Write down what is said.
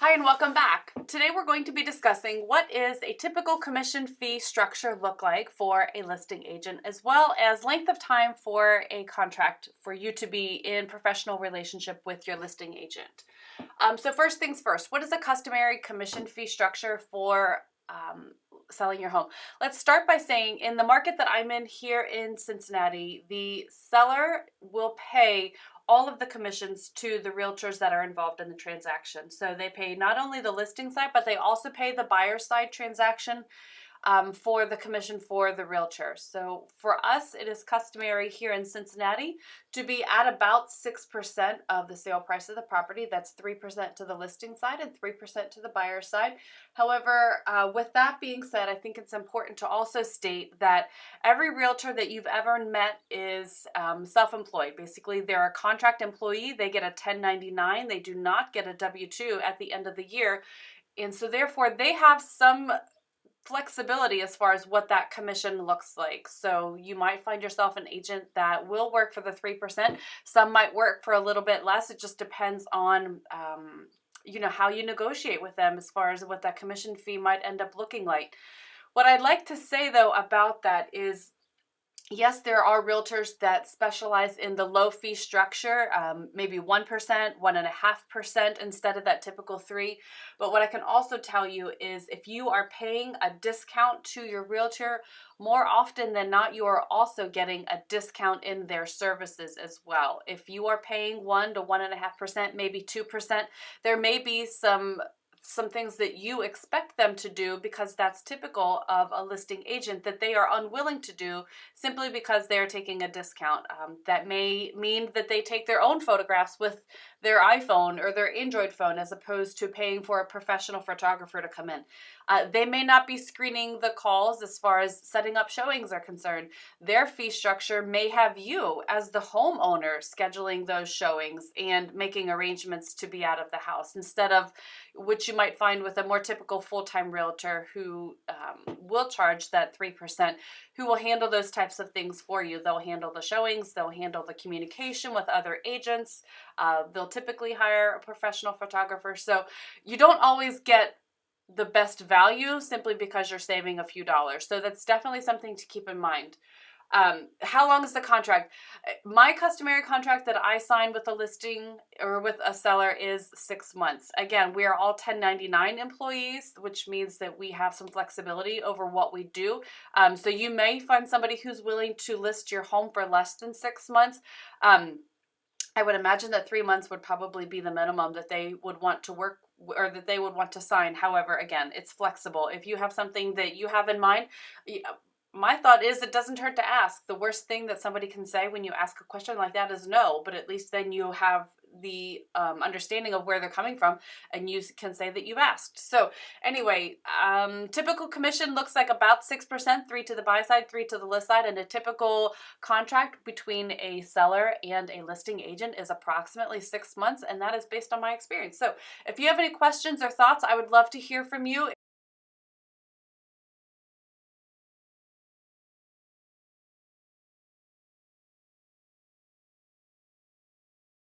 Hi and welcome back. Today we're going to be discussing what is a typical commission fee structure look like for a listing agent, as well as length of time for a contract for you to be in professional relationship with your listing agent. So first things first, what is a customary commission fee structure for selling your home? Let's start by saying in the market that I'm in here in Cincinnati, the seller will pay all of the commissions to the realtors that are involved in the transaction. So they pay not only the listing side, but they also pay the buyer side transaction for the commission for the realtor. So for us, it is customary here in Cincinnati to be at about 6% of the sale price of the property. That's 3% to the listing side and 3% to the buyer side. However, with that being said, I think it's important to also state that every realtor that you've ever met is self-employed. Basically, they're a contract employee. They get a 1099. They do not get a W-2 at the end of the year. And so therefore, they have some flexibility as far as what that commission looks like. So you might find yourself an agent that will work for the 3%. Some might work for a little bit less. It just depends on how you negotiate with them as far as what that commission fee might end up looking like. What I'd like to say though about that is, yes, there are realtors that specialize in the low fee structure, maybe 1%, 1.5% instead of that typical 3%. But what I can also tell you is if you are paying a discount to your realtor, more often than not, you are also getting a discount in their services as well. If you are paying 1 to 1.5%, maybe 2%, there may be some things that you expect them to do because that's typical of a listing agent that they are unwilling to do simply because they're taking a discount. That may mean that they take their own photographs with their iPhone or their Android phone as opposed to paying for a professional photographer to come in. They may not be screening the calls as far as setting up showings are concerned. Their fee structure may have you as the homeowner scheduling those showings and making arrangements to be out of the house instead of which you might find with a more typical full-time realtor who will charge that 3%, who will handle those types of things for you. They'll handle the showings, they'll handle the communication with other agents, they'll typically hire a professional photographer. So you don't always get the best value simply because you're saving a few dollars. So that's definitely something to keep in mind. How long is the contract? My customary contract that I sign with a listing or with a seller is 6 months. Again, we are all 1099 employees, which means that we have some flexibility over what we do. So you may find somebody who's willing to list your home for less than 6 months. I would imagine that 3 months would probably be the minimum that they would want to work or that they would want to sign. However, again, it's flexible. If you have something that you have in mind, my thought is it doesn't hurt to ask. The worst thing that somebody can say when you ask a question like that is no, but at least then you have the understanding of where they're coming from and you can say that you've asked. So anyway, typical commission looks like about 6%, 3 to the buy side, 3 to the list side, and a typical contract between a seller and a listing agent is approximately 6 months, and that is based on my experience. So if you have any questions or thoughts, I would love to hear from you.